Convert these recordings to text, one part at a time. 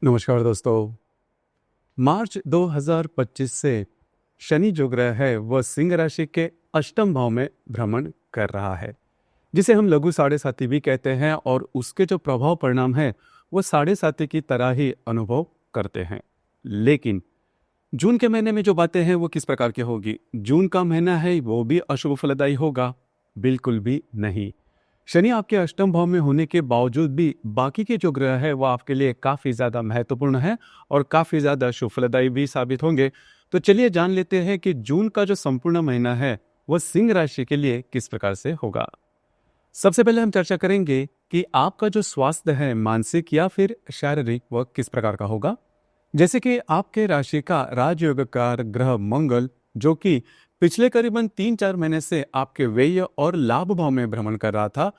नमस्कार दोस्तों। मार्च 2025 से शनि जो ग्रह है वह सिंह राशि के अष्टम भाव में भ्रमण कर रहा है, जिसे हम लघु साढ़े साती भी कहते हैं। और उसके जो प्रभाव परिणाम है वो साढ़े साती की तरह ही अनुभव करते हैं। लेकिन जून के महीने में जो बातें हैं वो किस प्रकार की होगी? जून का महीना है वो भी अशुभ फलदायी होगा? बिल्कुल भी नहीं। शनि आपके अष्टम भाव में होने के बावजूद भी बाकी के जो ग्रह है वो आपके लिए काफी ज्यादा महत्वपूर्ण है और काफी ज्यादा शुभ फलदायी भी साबित होंगे। तो चलिए जान लेते हैं कि जून का जो संपूर्ण महीना है वह सिंह राशि के लिए किस प्रकार से होगा। सबसे पहले हम चर्चा करेंगे कि आपका जो स्वास्थ्य है, मानसिक या फिर शारीरिक, वह किस प्रकार का होगा। जैसे कि आपके राशि का राजयोगकार ग्रह मंगल, जो कि पिछले करीबन 3-4 महीने से आपके व्यय और लाभ भाव में भ्रमण कर रहा था,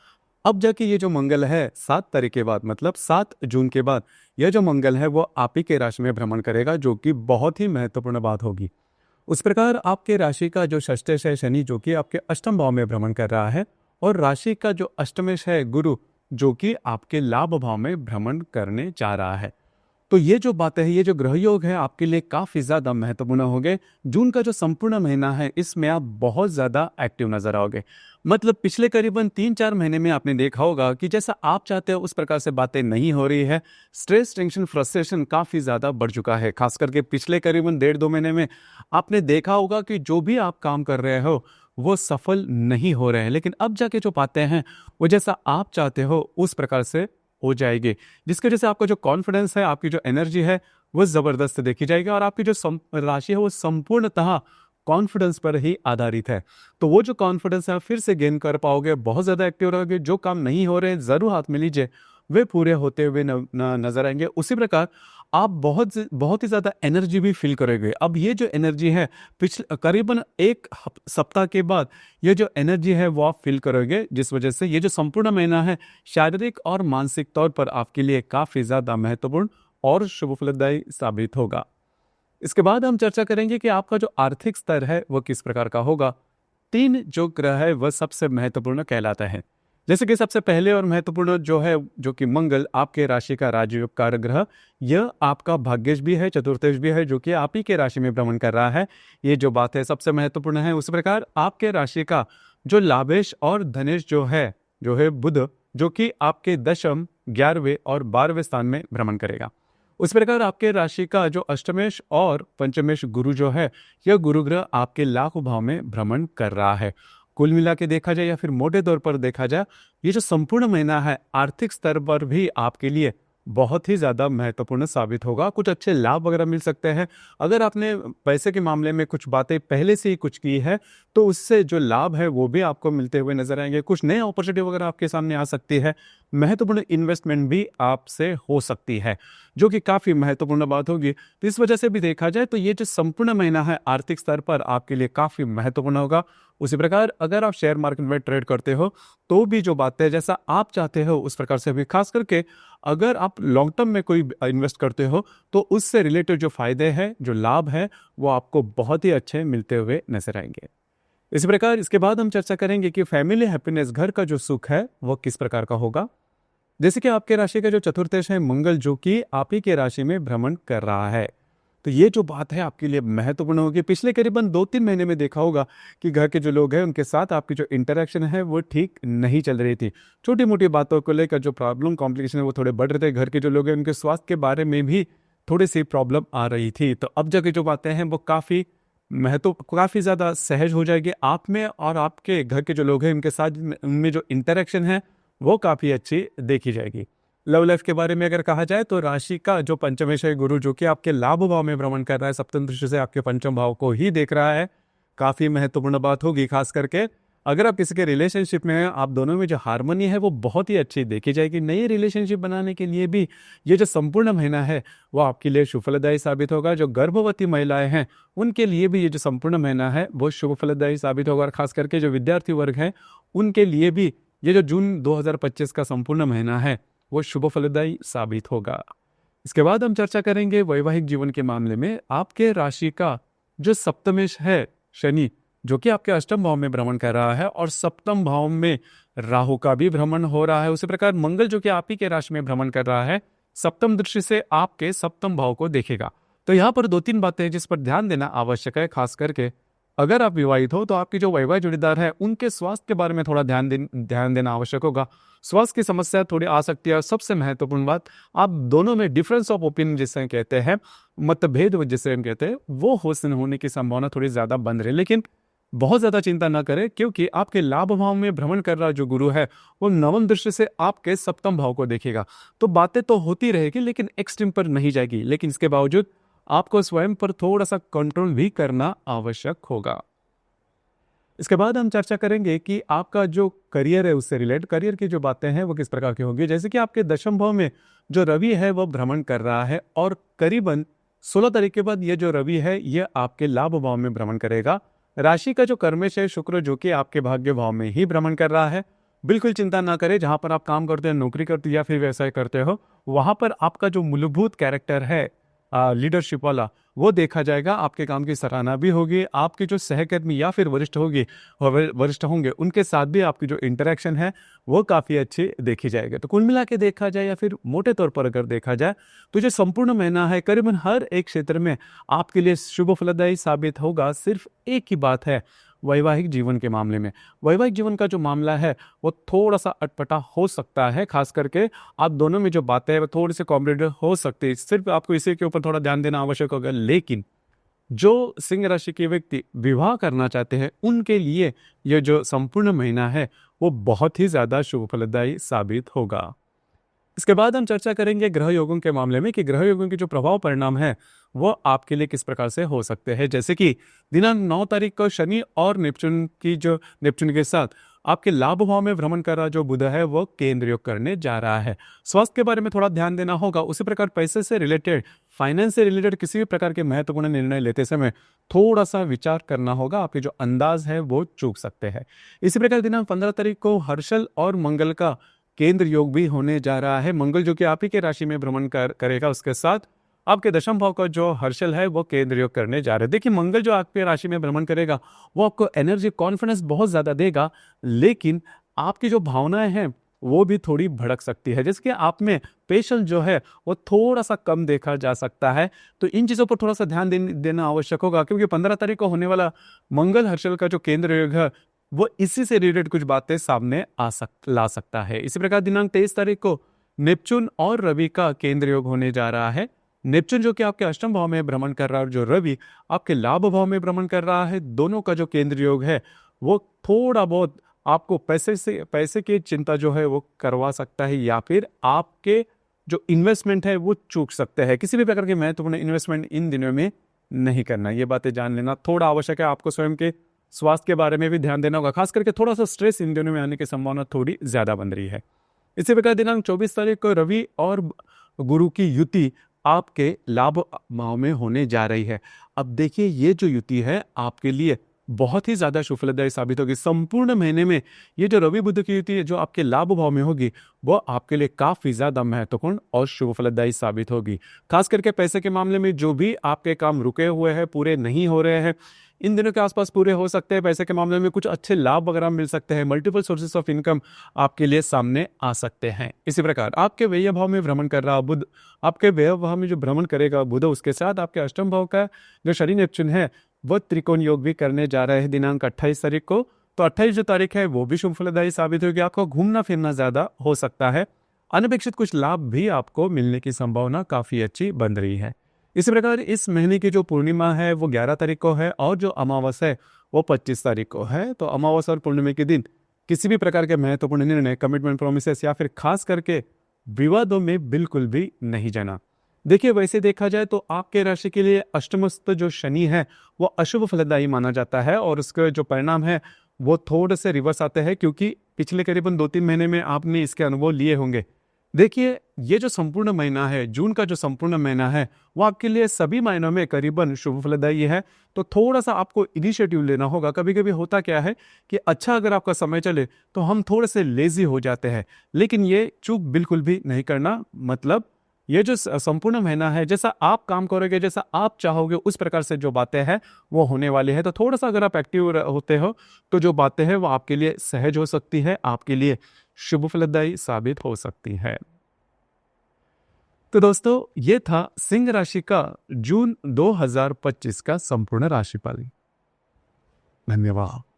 अब जाके ये जो मंगल है 7 तारीख के बाद, मतलब 7 जून के बाद यह जो मंगल है वो आप ही के राशि में भ्रमण करेगा, जो कि बहुत ही महत्वपूर्ण बात होगी। उस प्रकार आपके राशि का जो षष्ठेश है शनि, जो कि आपके अष्टम भाव में भ्रमण कर रहा है, और राशि का जो अष्टमेश है गुरु, जो कि आपके लाभ भाव में भ्रमण करने जा रहा है। तो ये जो बातें हैं, ये जो ग्रह योग है आपके लिए काफी ज्यादा महत्वपूर्ण होंगे। जून का जो संपूर्ण महीना है इसमें आप बहुत ज्यादा एक्टिव नजर आओगे। मतलब पिछले करीबन 3-4 महीने में आपने देखा होगा कि जैसा आप चाहते हो उस प्रकार से बातें नहीं हो रही है। स्ट्रेस, टेंशन, फ्रस्ट्रेशन काफी ज्यादा बढ़ चुका है। खास करके पिछले करीबन 1.5-2 महीने में आपने देखा होगा कि जो भी आप काम कर रहे हो वो सफल नहीं हो रहे हैं। लेकिन अब जाके जो बातें हैं वो जैसा आप चाहते हो उस प्रकार से हो जाएगी, जिसकी वजह से आपका जो कॉन्फिडेंस है, आपकी जो एनर्जी है वो जबरदस्त देखी जाएगी। और आपकी जो राशि है वो संपूर्णतः कॉन्फिडेंस पर ही आधारित है। तो वो जो कॉन्फिडेंस है फिर से गेन कर पाओगे, बहुत ज्यादा एक्टिव रहोगे। जो काम नहीं हो रहे जरूर हाथ में लीजिए, वे पूरे होते हुए नजर आएंगे। उसी प्रकार आप बहुत ही ज्यादा एनर्जी भी फील करोगे। अब ये जो एनर्जी है पिछले करीबन एक सप्ताह के बाद ये जो एनर्जी है वो आप फील करोगे, जिस वजह से ये जो संपूर्ण महीना है शारीरिक और मानसिक तौर पर आपके लिए काफी ज्यादा महत्वपूर्ण और शुभ फलदायी साबित होगा। इसके बाद हम चर्चा करेंगे कि आपका जो आर्थिक स्तर है वह किस प्रकार का होगा। 3 जो ग्रह है वह सबसे महत्वपूर्ण कहलाता है। जैसे कि सबसे पहले और महत्वपूर्ण जो है, जो कि मंगल, आपके राशि का राजयोग कारक ग्रह, यह आपका भाग्येश भी है, चतुर्थेश भी है, जो कि आप ही के राशि में भ्रमण कर रहा है। ये जो बात है सबसे महत्वपूर्ण है। उस प्रकार आपके राशि का जो लाभेश और धनेश जो है बुध, जो कि आपके दशम, 11वें और 12वें स्थान में भ्रमण करेगा। उस प्रकार आपके राशि का जो अष्टमेश और पंचमेश गुरु जो है, यह गुरु ग्रह आपके लाभ भाव में भ्रमण कर रहा है। कुल मिला के देखा जाए या फिर मोटे तौर पर देखा जाए, ये जो संपूर्ण महीना है आर्थिक स्तर पर भी आपके लिए बहुत ही ज्यादा महत्वपूर्ण साबित होगा। कुछ अच्छे लाभ वगैरह मिल सकते हैं। अगर आपने पैसे के मामले में कुछ बातें पहले से ही कुछ की है तो उससे जो लाभ है वो भी आपको मिलते हुए नजर आएंगे। कुछ नए अपॉर्चुनिटी वगैरह आपके सामने आ सकती है। महत्वपूर्ण इन्वेस्टमेंट भी आपसे हो सकती है, जो कि काफी महत्वपूर्ण बात होगी। तो इस वजह से भी देखा जाए तो ये जो संपूर्ण महीना है आर्थिक स्तर पर आपके लिए काफी महत्वपूर्ण होगा। उसी प्रकार अगर आप शेयर मार्केट में ट्रेड करते हो तो भी जो बातें जैसा आप चाहते हो उस प्रकार से भी, खास करके अगर आप लॉन्ग टर्म में कोई इन्वेस्ट करते हो तो उससे रिलेटेड जो फायदे हैं, जो लाभ है, वो आपको बहुत ही अच्छे मिलते हुए नजर आएंगे। इसी प्रकार इसके बाद हम चर्चा करेंगे कि फैमिली हैप्पीनेस, घर का जो सुख है वो किस प्रकार का होगा। जैसे कि आपके राशि का जो चतुर्थेश है मंगल, जो कि आप ही के राशि में भ्रमण कर रहा है, तो ये जो बात है आपके लिए महत्वपूर्ण होगी। पिछले करीबन 2-3 महीने में देखा होगा कि घर के जो लोग हैं उनके साथ आपकी जो इंटरेक्शन है वो ठीक नहीं चल रही थी। छोटी मोटी बातों को लेकर जो प्रॉब्लम, कॉम्प्लिकेशन है वो थोड़े बढ़ रहे थे। घर के जो लोग हैं उनके स्वास्थ्य के बारे में भी थोड़ी सी प्रॉब्लम आ रही थी। तो अब जाके जो बातें हैं वो काफी ज्यादा सहज हो जाएगी आप में, और आपके घर के जो लोग हैं उनके साथ उनमें जो इंटरेक्शन है वो काफी अच्छी देखी जाएगी। लव लाइफ के बारे में अगर कहा जाए तो राशि का जो पंचमेश है गुरु, जो कि आपके लाभ भाव में भ्रमण कर रहा है, सप्तम दृष्टि से आपके पंचम भाव को ही देख रहा है, काफी महत्वपूर्ण बात होगी। खास करके अगर आप किसी के रिलेशनशिप में हैं, आप दोनों में जो हार्मनी है वो बहुत ही अच्छी देखी जाएगी। नई रिलेशनशिप बनाने के लिए भी ये जो संपूर्ण महीना है वो आपके लिए शुभ फलदायी साबित होगा। जो गर्भवती महिलाएं हैं उनके लिए भी ये जो संपूर्ण महीना है वो शुभ फलदायी साबित होगा। और खास करके जो विद्यार्थी वर्ग है उनके लिए भी ये जो जून 2025 का संपूर्ण महीना है वो शुभ फलदायी साबित होगा। इसके बाद हम चर्चा करेंगे वैवाहिक जीवन के मामले में। आपके राशि का जो सप्तमेश है शनि, जो कि आपके अष्टम भाव में भ्रमण कर रहा है, और सप्तम भाव में राहु का भी भ्रमण हो रहा है। उसी प्रकार मंगल, जो कि आप ही के राशि में भ्रमण कर रहा है, सप्तम दृष्टि से आपके सप्तम भाव को देखेगा। तो यहाँ पर 2-3 बातें हैं जिस पर ध्यान देना आवश्यक है। खास करके अगर आप विवाहित हो तो आपकी जो वैवाहिक जोड़ीदार है उनके स्वास्थ्य के बारे में थोड़ा ध्यान देना आवश्यक होगा। स्वास्थ्य की समस्या थोड़ी आ सकती है। और सबसे महत्वपूर्ण बात, आप दोनों में डिफरेंस ऑफ ओपिनियन जिसे कहते हैं, मतभेद जिसे हम कहते हैं, वो होने की संभावना थोड़ी ज्यादा बन रही है। लेकिन बहुत ज्यादा चिंता ना करें, क्योंकि आपके लाभ भाव में भ्रमण कर रहा जो गुरु है वो नवम दृष्टि से आपके सप्तम भाव को देखेगा। तो बातें तो होती रहेगी लेकिन एक्सट्रीम पर नहीं जाएगी। लेकिन इसके बावजूद आपको स्वयं पर थोड़ा सा कंट्रोल भी करना आवश्यक होगा। इसके बाद हम चर्चा करेंगे कि आपका जो करियर है उससे रिलेटेड करियर की जो बातें हैं वो किस प्रकार की होंगी। जैसे कि आपके दशम भाव में जो रवि है वो भ्रमण कर रहा है और करीबन 16 तारीख के बाद ये जो रवि है ये आपके लाभ भाव में भ्रमण करेगा। राशि का जो कर्मेश है शुक्र, जो कि आपके भाग्य भाव में ही भ्रमण कर रहा है। बिल्कुल चिंता ना करें, जहां पर आप काम करते हैं, नौकरी करते हो या फिर व्यवसाय करते हो, वहां पर आपका जो मूलभूत कैरेक्टर है लीडरशिप वाला, वो देखा जाएगा। आपके काम की सराहना भी होगी। आपके जो सहकर्मी या फिर वरिष्ठ होंगे उनके साथ भी आपकी जो इंटरेक्शन है वो काफ़ी अच्छी देखी जाएगी। तो कुल मिला के देखा जाए या फिर मोटे तौर पर अगर देखा जाए तो जो संपूर्ण महीना है करीबन हर एक क्षेत्र में आपके लिए शुभ फलदायी साबित होगा। सिर्फ एक ही बात है, वैवाहिक जीवन के मामले में। वैवाहिक जीवन का जो मामला है वो थोड़ा सा अटपटा हो सकता है। खास करके आप दोनों में जो बातें हैं वो थोड़ी सी कॉम्प्लिकेटेड हो सकती है। सिर्फ आपको इसी के ऊपर थोड़ा ध्यान देना आवश्यक होगा। लेकिन जो सिंह राशि के व्यक्ति विवाह करना चाहते हैं उनके लिए यह जो संपूर्ण महीना है वो बहुत ही ज्यादा शुभ फलदायी साबित होगा। इसके बाद हम चर्चा करेंगे ग्रह योगों के मामले में कि ग्रह योगों के जो प्रभाव परिणाम है वो आपके लिए किस प्रकार से हो सकते हैं। जैसे कि दिनांक 9 तारीख को शनि और नेपच्यून के साथ आपके लाभ भाव में भ्रमण कर रहा जो बुध है वो केंद्र योग करने जा रहा है। स्वास्थ्य के बारे में थोड़ा ध्यान देना होगा। उसी प्रकार पैसे से रिलेटेड, फाइनेंस से रिलेटेड किसी भी प्रकार के महत्वपूर्ण निर्णय लेते समय थोड़ा सा विचार करना होगा। आपके जो अंदाज है वो चूक सकते हैं। इसी प्रकार दिनांक 15 तारीख को हर्षल और मंगल का केंद्र योग भी होने जा रहा है। मंगल जो कि आप ही के राशि में भ्रमण करेगा, उसके साथ आपके दशम भाव का जो हर्षल है वो केंद्र योग करने जा रहे हैं। देखिए, मंगल जो आपके राशि में भ्रमण करेगा वो आपको एनर्जी, कॉन्फिडेंस बहुत ज्यादा देगा, लेकिन आपकी जो भावनाएं हैं वो भी थोड़ी भड़क सकती है। जैसे कि आप में पेशेंस जो है वो थोड़ा सा कम देखा जा सकता है। तो इन चीजों पर थोड़ा सा ध्यान देना आवश्यक होगा, क्योंकि 15 तारीख को होने वाला मंगल हर्षल का जो केंद्र योग है वो इसी से रिलेटेड कुछ बातें सामने ला सकता है। इसी प्रकार दिनांक 23 तारीख को नेपच्यून और रवि का केंद्र योग होने जा रहा है। नेपच्यून जो कि आपके अष्टम भाव में भ्रमण कर रहा है और जो रवि आपके लाभ भाव में भ्रमण कर रहा है, दोनों का जो केंद्र योग है वो थोड़ा बहुत आपको पैसे की चिंता जो है वो करवा सकता है, या फिर आपके जो इन्वेस्टमेंट है वो चूक सकते हैं। किसी भी प्रकार के महत्वपूर्ण इन्वेस्टमेंट इन दिनों में नहीं करना, ये बातें जान लेना थोड़ा आवश्यक है। आपको स्वयं के स्वास्थ्य के बारे में भी ध्यान देना होगा। खास करके थोड़ा सा स्ट्रेस इन दिनों में आने की संभावना थोड़ी ज्यादा बन रही है। इसी प्रकार दिनांक 24 तारीख को रवि और गुरु की युति आपके लाभ भाव में होने जा रही है। अब देखिए, ये जो युति है आपके लिए बहुत ही ज्यादा शुभफलदायी साबित होगी। संपूर्ण महीने में ये जो रवि बुध की युति है जो आपके लाभ भाव में होगी वो आपके लिए काफी ज्यादा महत्वपूर्ण और शुभफलदायी साबित होगी। खास करके पैसे के मामले में जो भी आपके काम रुके हुए हैं, पूरे नहीं हो रहे हैं, इन दिनों के आसपास पूरे हो सकते हैं। पैसे के मामले में कुछ अच्छे लाभ वगैरह मिल सकते हैं। मल्टीपल सोर्सेस ऑफ इनकम आपके लिए सामने आ सकते हैं। इसी प्रकार आपके व्यय भाव में भ्रमण कर रहा बुध, आपके व्यय भाव में जो भ्रमण करेगा बुध, उसके साथ आपके अष्टम भाव का जो शनि नेपच्यून है वो त्रिकोण योग भी करने जा रहे हैं दिनांक 28 तारीख को। तो 28 जो तारीख है वो भी शुभ फलदायी साबित होगी। आपको घूमना फिरना ज्यादा हो सकता है। अनपेक्षित कुछ लाभ भी आपको मिलने की संभावना काफी अच्छी बन रही है। इसी प्रकार इस महीने की जो पूर्णिमा है वो 11 तारीख को है और जो अमावस्या है वो 25 तारीख को है। तो अमावस्या और पूर्णिमा के दिन किसी भी प्रकार के महत्वपूर्ण निर्णय, कमिटमेंट, प्रोमिसेस या फिर खास करके विवादों में बिल्कुल भी नहीं जाना। देखिए, वैसे देखा जाए तो आपके राशि के लिए अष्टमस्थ जो शनि है वो अशुभ फलदायी माना जाता है और उसके जो परिणाम है वो थोड़े से रिवर्स आते हैं, क्योंकि पिछले करीबन 2-3 महीने में आपने इसके अनुभव लिए होंगे। देखिए, ये जो संपूर्ण महीना है, जून का जो संपूर्ण महीना है वो आपके लिए सभी महीनों में करीबन शुभ फलदायी है। तो थोड़ा सा आपको इनिशिएटिव लेना होगा। कभी कभी होता क्या है कि अच्छा अगर आपका समय चले तो हम थोड़े से लेजी हो जाते हैं, लेकिन ये चूक बिल्कुल भी नहीं करना। मतलब ये जो संपूर्ण महीना है, जैसा आप काम करोगे, जैसा आप चाहोगे, उस प्रकार से जो बातें हैं वो होने वाली है। तो थोड़ा सा अगर आप एक्टिव होते हो तो जो बातें हैं वो आपके लिए सहज हो सकती है, आपके लिए शुभ फलदायी साबित हो सकती है। तो दोस्तों ये था सिंह राशि का जून 2025 का संपूर्ण राशिफल। धन्यवाद।